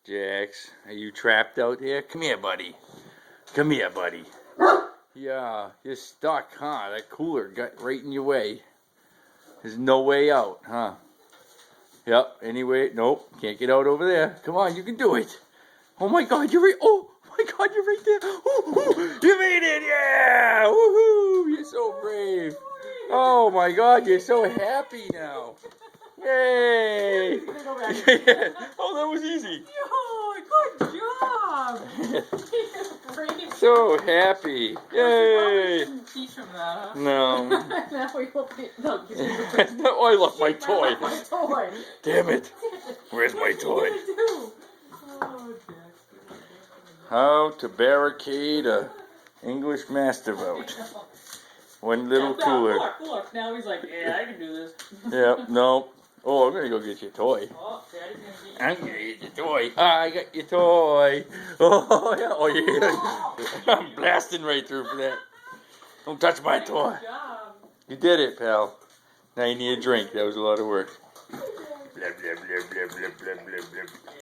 Jax, are you trapped out there? Come here, buddy. Come here, buddy. Yeah, you're stuck, huh? That cooler got right in your way. There's no way out, huh? Yep, anyway, nope, can't get out over there. Come on, you can do it. Oh my God, you're right. Oh my God, you're right there. Ooh, you made it, yeah! Woohoo! You're so brave. Oh my God, you're so happy now. Yay! Oh, that was easy. Yo, good job. So happy. Yay! Didn't teach him that, huh? No. Now we will be. No, No, I left my toy. My toy. Damn it. Where's my toy? Oh, Jack. How to barricade a English mastiff out. One little cooler. Look. Now he's like, yeah, I can do this. Yep, no. Oh, I'm gonna go get your toy. Oh, Daddy's gonna get I'm gonna get your toy. Ah, I got your toy. Oh, yeah. Oh, yeah. I'm blasting right through for that. Don't touch my toy. Good job. You did it, pal. Now you need a drink. That was a lot of work. Blah, blah, blah, blah, blah, blah, blah, blah.